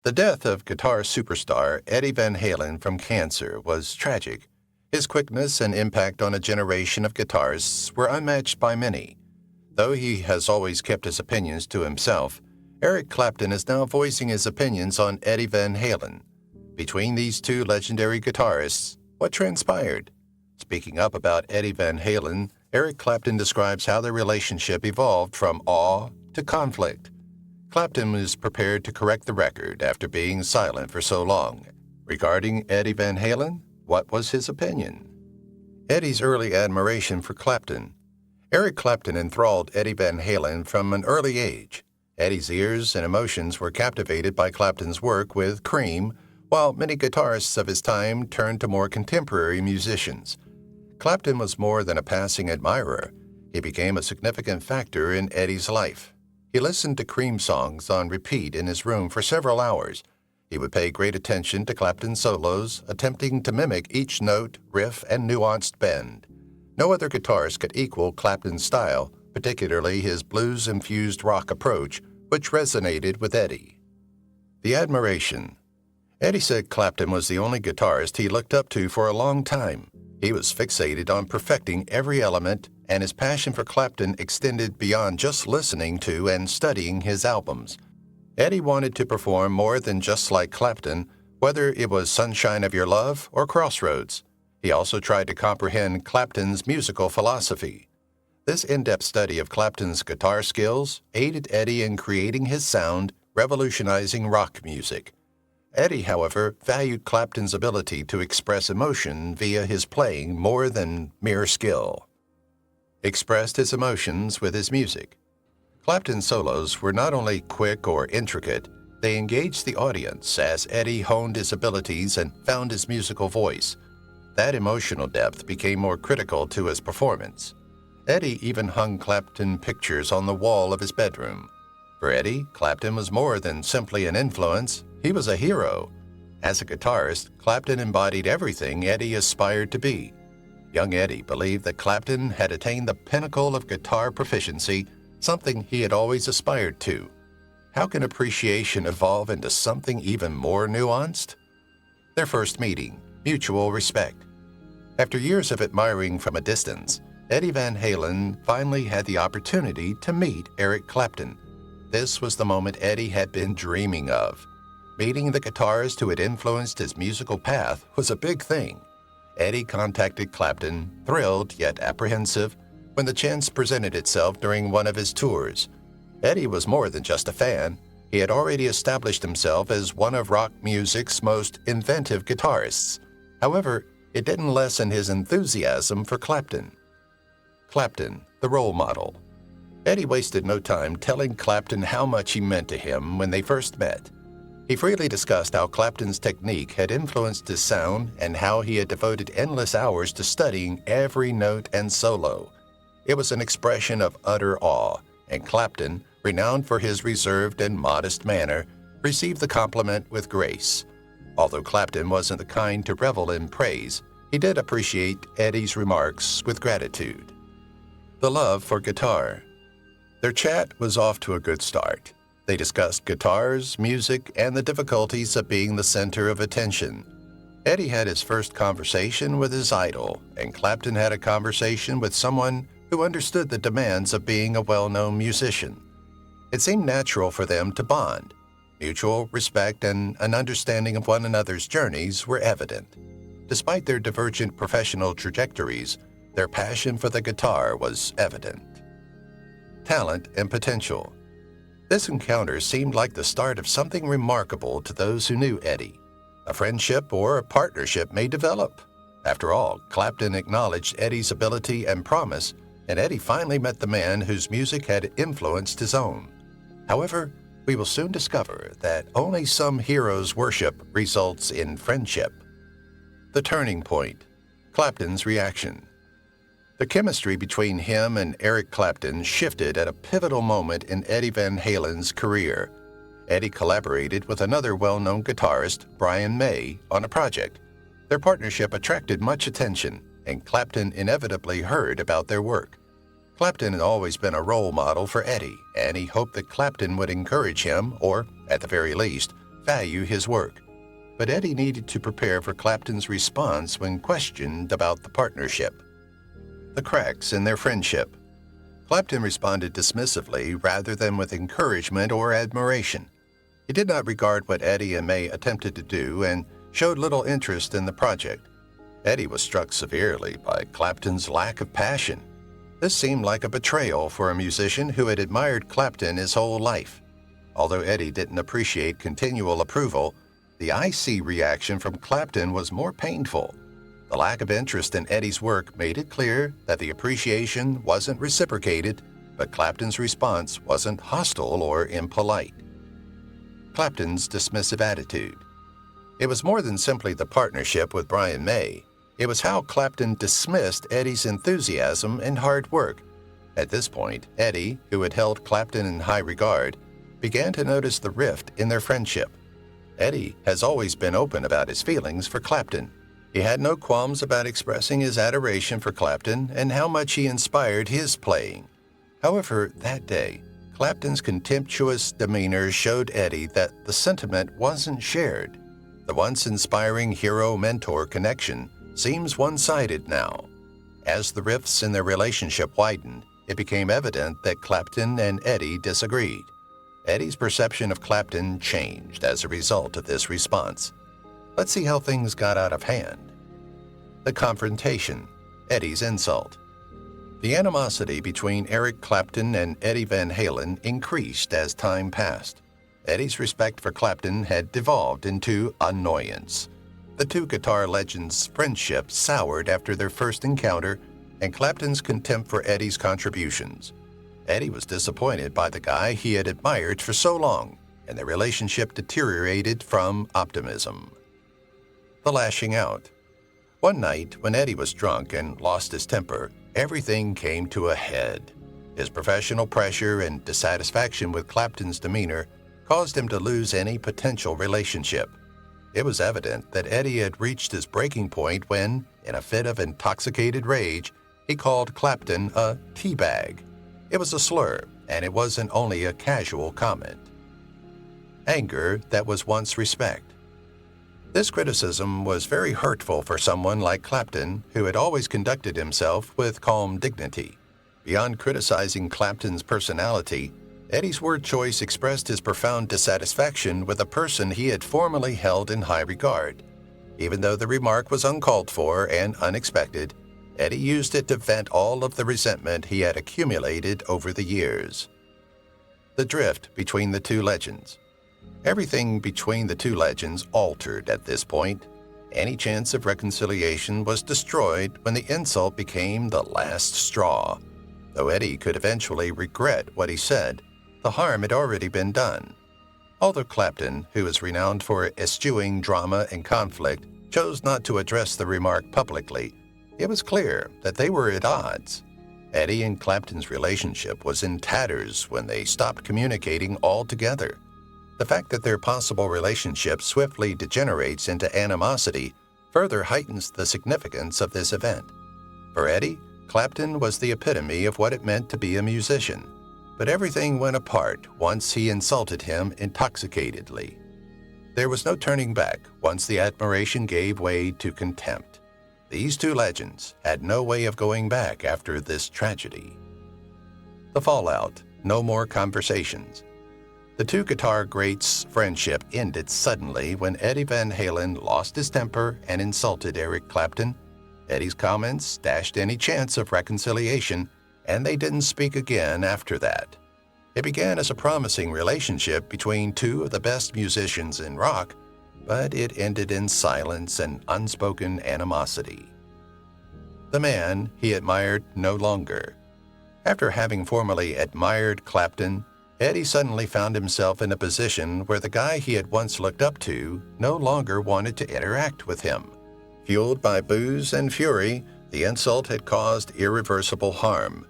The death of guitar superstar Eddie Van Halen from cancer was tragic. His quickness and impact on a generation of guitarists were unmatched by many. Though he has always kept his opinions to himself, Eric Clapton is now voicing his opinions on Eddie Van Halen. Between these two legendary guitarists, what transpired? Speaking up about Eddie Van Halen, Eric Clapton describes how their relationship evolved from awe to conflict. Clapton was prepared to correct the record after being silent for so long. Regarding Eddie Van Halen, what was his opinion? Eddie's early admiration for Clapton. Eric Clapton enthralled Eddie Van Halen from an early age. Eddie's ears and emotions were captivated by Clapton's work with Cream, while many guitarists of his time turned to more contemporary musicians. Clapton was more than a passing admirer. He became a significant factor in Eddie's life. He listened to Cream songs on repeat in his room for several hours. He would pay great attention to Clapton's solos, attempting to mimic each note, riff, and nuanced bend. No other guitarist could equal Clapton's style, particularly his blues-infused rock approach, which resonated with Eddie. The admiration. Eddie said Clapton was the only guitarist he looked up to for a long time. He was fixated on perfecting every element, and his passion for Clapton extended beyond just listening to and studying his albums. Eddie wanted to perform more than just like Clapton, whether it was Sunshine of Your Love or Crossroads. He also tried to comprehend Clapton's musical philosophy. This in-depth study of Clapton's guitar skills aided Eddie in creating his sound, revolutionizing rock music. Eddie, however, valued Clapton's ability to express emotion via his playing more than mere skill. Expressed his emotions with his music. Clapton's solos were not only quick or intricate, they engaged the audience as Eddie honed his abilities and found his musical voice. That emotional depth became more critical to his performance. Eddie even hung Clapton pictures on the wall of his bedroom. For Eddie, Clapton was more than simply an influence. He was a hero. As a guitarist, Clapton embodied everything Eddie aspired to be. Young Eddie believed that Clapton had attained the pinnacle of guitar proficiency, something he had always aspired to. How can appreciation evolve into something even more nuanced? Their first meeting, mutual respect. After years of admiring from a distance, Eddie Van Halen finally had the opportunity to meet Eric Clapton. This was the moment Eddie had been dreaming of. Meeting the guitarist who had influenced his musical path was a big thing. Eddie contacted Clapton, thrilled yet apprehensive, when the chance presented itself during one of his tours. Eddie was more than just a fan. He had already established himself as one of rock music's most inventive guitarists. However, it didn't lessen his enthusiasm for Clapton. Clapton, the role model. Eddie wasted no time telling Clapton how much he meant to him when they first met. He freely discussed how Clapton's technique had influenced his sound and how he had devoted endless hours to studying every note and solo. It was an expression of utter awe, and Clapton, renowned for his reserved and modest manner, received the compliment with grace. Although Clapton wasn't the kind to revel in praise, he did appreciate Eddie's remarks with gratitude. The love for guitar. Their chat was off to a good start. They discussed guitars, music, and the difficulties of being the center of attention. Eddie had his first conversation with his idol, and Clapton had a conversation with someone who understood the demands of being a well-known musician. It seemed natural for them to bond. Mutual respect and an understanding of one another's journeys were evident. Despite their divergent professional trajectories, their passion for the guitar was evident. Talent and potential. This encounter seemed like the start of something remarkable to those who knew Eddie. A friendship or a partnership may develop. After all, Clapton acknowledged Eddie's ability and promise, and Eddie finally met the man whose music had influenced his own. However, we will soon discover that only some heroes' worship results in friendship. The turning point. Clapton's reaction. The chemistry between him and Eric Clapton shifted at a pivotal moment in Eddie Van Halen's career. Eddie collaborated with another well-known guitarist, Brian May, on a project. Their partnership attracted much attention, and Clapton inevitably heard about their work. Clapton had always been a role model for Eddie, and he hoped that Clapton would encourage him, or, at the very least, value his work, but Eddie needed to prepare for Clapton's response when questioned about the partnership. The cracks in their friendship. Clapton responded dismissively rather than with encouragement or admiration. He did not regard what Eddie and May attempted to do and showed little interest in the project. Eddie was struck severely by Clapton's lack of passion. This seemed like a betrayal for a musician who had admired Clapton his whole life. Although Eddie didn't appreciate continual approval, the icy reaction from Clapton was more painful. The lack of interest in Eddie's work made it clear that the appreciation wasn't reciprocated, but Clapton's response wasn't hostile or impolite. Clapton's dismissive attitude. It was more than simply the partnership with Brian May. It was how Clapton dismissed Eddie's enthusiasm and hard work. At this point, Eddie, who had held Clapton in high regard, began to notice the rift in their friendship. Eddie has always been open about his feelings for Clapton. He had no qualms about expressing his adoration for Clapton and how much he inspired his playing. However, that day, Clapton's contemptuous demeanor showed Eddie that the sentiment wasn't shared. The once inspiring hero-mentor connection seems one-sided now. As the rifts in their relationship widened, it became evident that Clapton and Eddie disagreed. Eddie's perception of Clapton changed as a result of this response. Let's see how things got out of hand. The confrontation, Eddie's insult. The animosity between Eric Clapton and Eddie Van Halen increased as time passed. Eddie's respect for Clapton had devolved into annoyance. The two guitar legends' friendship soured after their first encounter, and Clapton's contempt for Eddie's contributions. Eddie was disappointed by the guy he had admired for so long, and their relationship deteriorated from optimism. The lashing out. One night, when Eddie was drunk and lost his temper, everything came to a head. His professional pressure and dissatisfaction with Clapton's demeanor caused him to lose any potential relationship. It was evident that Eddie had reached his breaking point when, in a fit of intoxicated rage, he called Clapton a teabag. It was a slur, and it wasn't only a casual comment. Anger that was once respect. This criticism was very hurtful for someone like Clapton, who had always conducted himself with calm dignity. Beyond criticizing Clapton's personality, Eddie's word choice expressed his profound dissatisfaction with a person he had formerly held in high regard. Even though the remark was uncalled for and unexpected, Eddie used it to vent all of the resentment he had accumulated over the years. The drift between the two legends. Everything between the two legends altered at this point. Any chance of reconciliation was destroyed when the insult became the last straw. Though Eddie could eventually regret what he said, the harm had already been done. Although Clapton, who is renowned for eschewing drama and conflict, chose not to address the remark publicly, it was clear that they were at odds. Eddie and Clapton's relationship was in tatters when they stopped communicating altogether. The fact that their possible relationship swiftly degenerates into animosity further heightens the significance of this event. For Eddie, Clapton was the epitome of what it meant to be a musician. But everything went apart once he insulted him intoxicatedly. There was no turning back once the admiration gave way to contempt. These two legends had no way of going back after this tragedy. The fallout, no more conversations. The two guitar greats' friendship ended suddenly when Eddie Van Halen lost his temper and insulted Eric Clapton. Eddie's comments dashed any chance of reconciliation, and they didn't speak again after that. It began as a promising relationship between two of the best musicians in rock, but it ended in silence and unspoken animosity. The man he admired no longer. After having formerly admired Clapton, Eddie suddenly found himself in a position where the guy he had once looked up to no longer wanted to interact with him. Fueled by booze and fury, the insult had caused irreversible harm.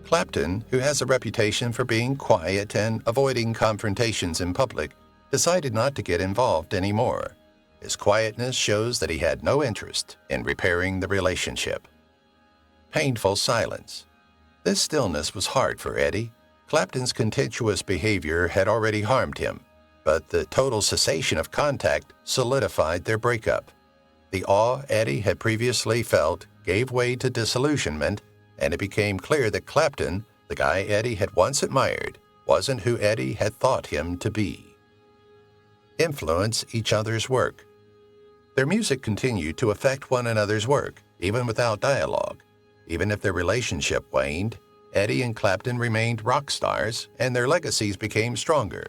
Clapton, who has a reputation for being quiet and avoiding confrontations in public, decided not to get involved anymore. His quietness shows that he had no interest in repairing the relationship. Painful silence. This stillness was hard for Eddie. Clapton's contemptuous behavior had already harmed him. but the total cessation of contact solidified their breakup. The awe Eddie had previously felt gave way to disillusionment, and it became clear that Clapton, the guy Eddie had once admired, wasn't who Eddie had thought him to be. Influence each other's work. Their music continued to affect one another's work, even without dialogue. Even if their relationship waned, Eddie and Clapton remained rock stars, and their legacies became stronger.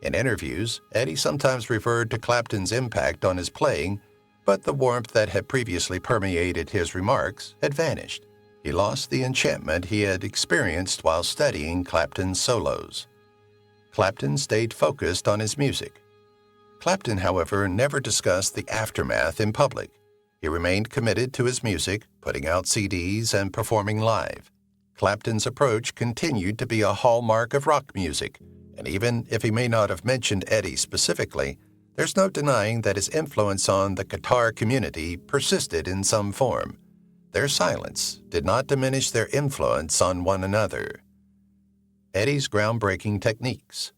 In interviews, Eddie sometimes referred to Clapton's impact on his playing, but the warmth that had previously permeated his remarks had vanished. He lost the enchantment he had experienced while studying Clapton's solos. Clapton stayed focused on his music. Clapton, however, never discussed the aftermath in public. He remained committed to his music, putting out CDs and performing live. Clapton's approach continued to be a hallmark of rock music, and even if he may not have mentioned Eddie specifically, there's no denying that his influence on the guitar community persisted in some form. Their silence did not diminish their influence on one another. Eddie's groundbreaking techniques.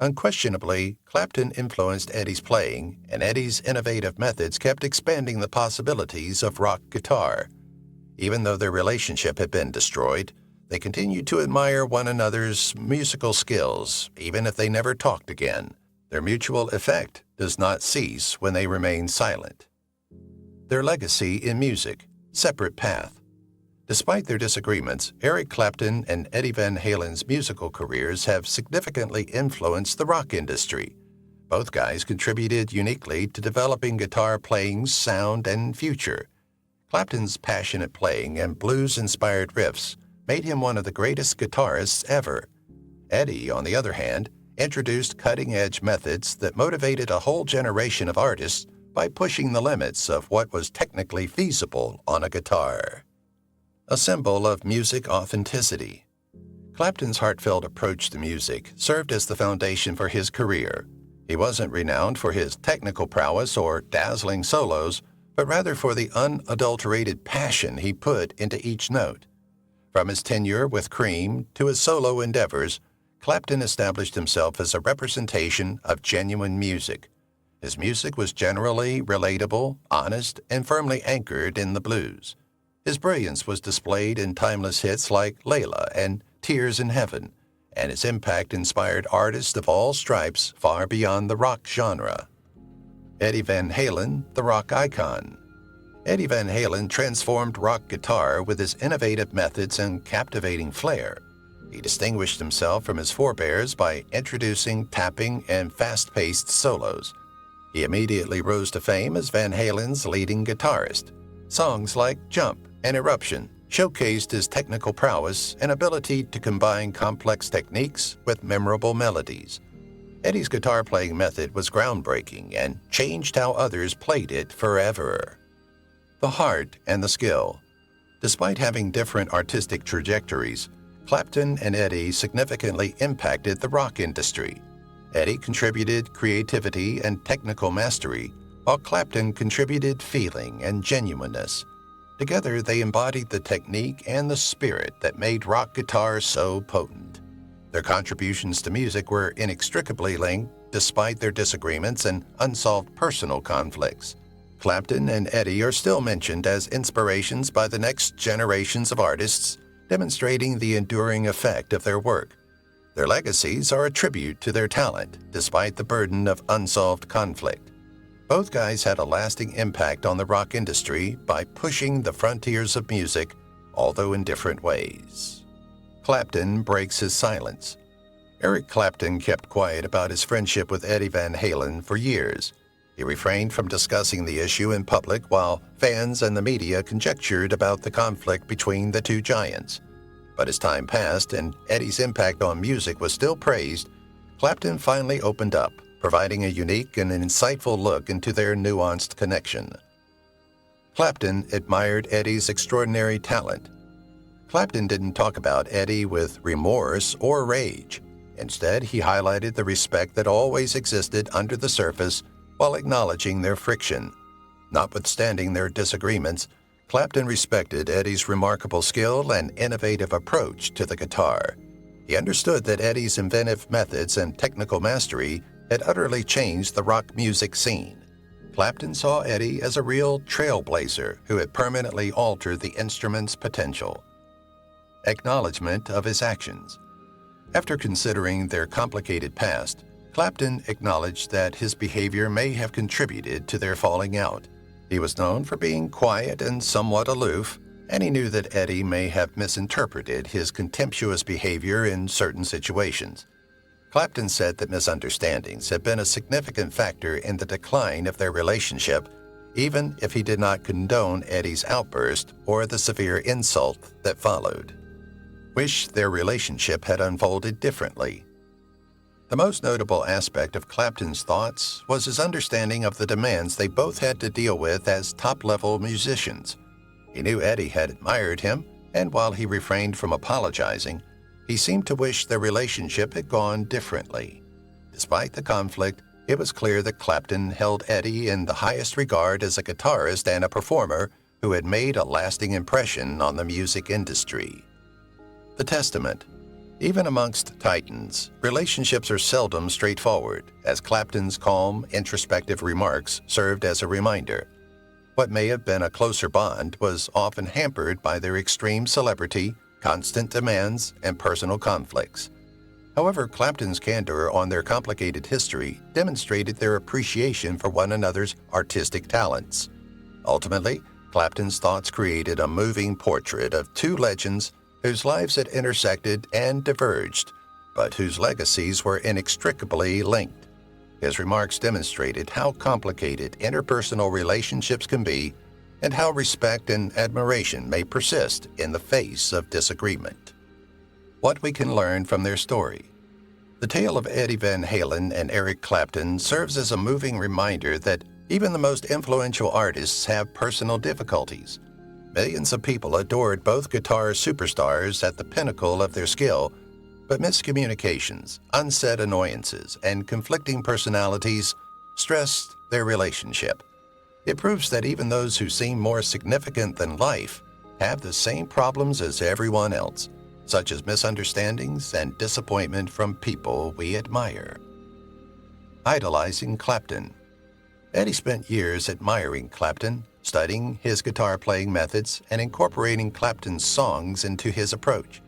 Unquestionably, Clapton influenced Eddie's playing, and Eddie's innovative methods kept expanding the possibilities of rock guitar. Even though their relationship had been destroyed, they continued to admire one another's musical skills, even if they never talked again. Their mutual effect does not cease when they remain silent. Their legacy in music. Separate path. Despite their disagreements, Eric Clapton and Eddie Van Halen's musical careers have significantly influenced the rock industry. Both guys contributed uniquely to developing guitar playing's sound and future. Clapton's passionate playing and blues-inspired riffs made him one of the greatest guitarists ever. Eddie, on the other hand, introduced cutting-edge methods that motivated a whole generation of artists by pushing the limits of what was technically feasible on a guitar. A symbol of music authenticity. Clapton's heartfelt approach to music served as the foundation for his career. He wasn't renowned for his technical prowess or dazzling solos, but rather for the unadulterated passion he put into each note. From his tenure with Cream to his solo endeavors, Clapton established himself as a representation of genuine music. His music was generally relatable, honest, and firmly anchored in the blues. His brilliance was displayed in timeless hits like Layla and Tears in Heaven, and his impact inspired artists of all stripes far beyond the rock genre. Eddie Van Halen, the rock icon. Eddie Van Halen transformed rock guitar with his innovative methods and captivating flair. He distinguished himself from his forebears by introducing tapping and fast-paced solos. He immediately rose to fame as Van Halen's leading guitarist. Songs like Jump and Eruption showcased his technical prowess and ability to combine complex techniques with memorable melodies. Eddie's guitar playing method was groundbreaking and changed how others played it forever. The heart and the skill. Despite having different artistic trajectories, Clapton and Eddie significantly impacted the rock industry. Eddie contributed creativity and technical mastery, while Clapton contributed feeling and genuineness. Together, they embodied the technique and the spirit that made rock guitar so potent. Their contributions to music were inextricably linked despite their disagreements and unsolved personal conflicts. Clapton and Eddie are still mentioned as inspirations by the next generations of artists, demonstrating the enduring effect of their work. Their legacies are a tribute to their talent, despite the burden of unsolved conflict. Both guys had a lasting impact on the rock industry by pushing the frontiers of music, although in different ways. Clapton breaks his silence. Eric Clapton kept quiet about his friendship with Eddie Van Halen for years. He refrained from discussing the issue in public while fans and the media conjectured about the conflict between the two giants. But as time passed and Eddie's impact on music was still praised, Clapton finally opened up, providing a unique and insightful look into their nuanced connection. Clapton admired Eddie's extraordinary talent. Clapton didn't talk about Eddie with remorse or rage. Instead, he highlighted the respect that always existed under the surface while acknowledging their friction. Notwithstanding their disagreements, Clapton respected Eddie's remarkable skill and innovative approach to the guitar. He understood that Eddie's inventive methods and technical mastery had utterly changed the rock music scene. Clapton saw Eddie as a real trailblazer who had permanently altered the instrument's potential. Acknowledgement of his actions. After considering their complicated past, Clapton acknowledged that his behavior may have contributed to their falling out. He was known for being quiet and somewhat aloof, and he knew that Eddie may have misinterpreted his contemptuous behavior in certain situations. Clapton said that misunderstandings had been a significant factor in the decline of their relationship, even if he did not condone Eddie's outburst or the severe insult that followed. Wish their relationship had unfolded differently. The most notable aspect of Clapton's thoughts was his understanding of the demands they both had to deal with as top-level musicians. He knew Eddie had admired him, and while he refrained from apologizing, he seemed to wish their relationship had gone differently. Despite the conflict, it was clear that Clapton held Eddie in the highest regard as a guitarist and a performer who had made a lasting impression on the music industry. The testament. Even amongst titans, relationships are seldom straightforward, as Clapton's calm, introspective remarks served as a reminder. What may have been a closer bond was often hampered by their extreme celebrity, constant demands, and personal conflicts. However, Clapton's candor on their complicated history demonstrated their appreciation for one another's artistic talents. Ultimately, Clapton's thoughts created a moving portrait of two legends whose lives had intersected and diverged, but whose legacies were inextricably linked. His remarks demonstrated how complicated interpersonal relationships can be and how respect and admiration may persist in the face of disagreement. What we can learn from their story. The tale of Eddie Van Halen and Eric Clapton serves as a moving reminder that even the most influential artists have personal difficulties. Millions of people adored both guitar superstars at the pinnacle of their skill, but miscommunications, unsaid annoyances, and conflicting personalities stressed their relationship. It proves that even those who seem more significant than life have the same problems as everyone else, such as misunderstandings and disappointment from people we admire. Idolizing Clapton. Eddie spent years admiring Clapton, studying his guitar-playing methods and incorporating Clapton's songs into his approach.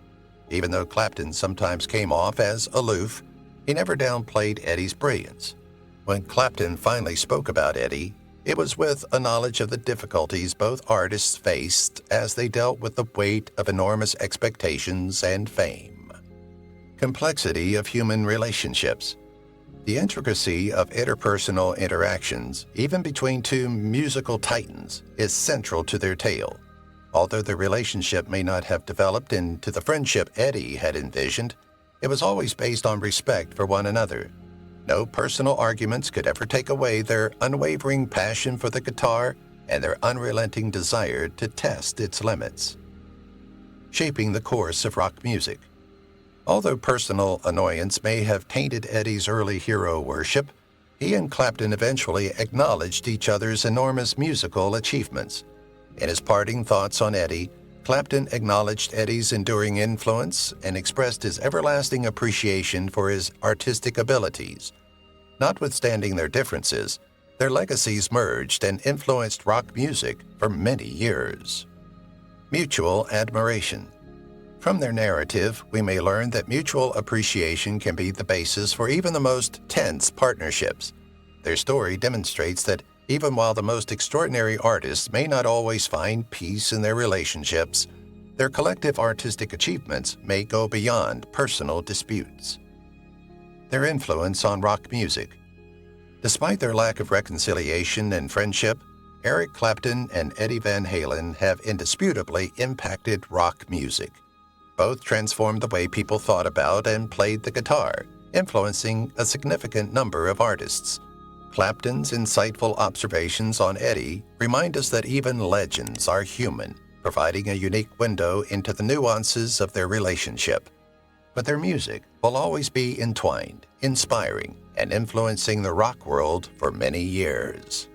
Even though Clapton sometimes came off as aloof, he never downplayed Eddie's brilliance. When Clapton finally spoke about Eddie, it was with a knowledge of the difficulties both artists faced as they dealt with the weight of enormous expectations and fame. Complexity of human relationships. The intricacy of interpersonal interactions, even between two musical titans, is central to their tale. Although the relationship may not have developed into the friendship Eddie had envisioned, it was always based on respect for one another. No personal arguments could ever take away their unwavering passion for the guitar and their unrelenting desire to test its limits. Shaping the course of rock music. Although personal annoyance may have tainted Eddie's early hero worship, he and Clapton eventually acknowledged each other's enormous musical achievements. In his parting thoughts on Eddie, Clapton acknowledged Eddie's enduring influence and expressed his everlasting appreciation for his artistic abilities. Notwithstanding their differences, their legacies merged and influenced rock music for many years. Mutual admiration. From their narrative, we may learn that mutual appreciation can be the basis for even the most tense partnerships. Their story demonstrates that even while the most extraordinary artists may not always find peace in their relationships, their collective artistic achievements may go beyond personal disputes. Their influence on rock music. Despite their lack of reconciliation and friendship, Eric Clapton and Eddie Van Halen have indisputably impacted rock music. Both transformed the way people thought about and played the guitar, influencing a significant number of artists. Clapton's insightful observations on Eddie remind us that even legends are human, providing a unique window into the nuances of their relationship. But their music will always be entwined, inspiring, and influencing the rock world for many years.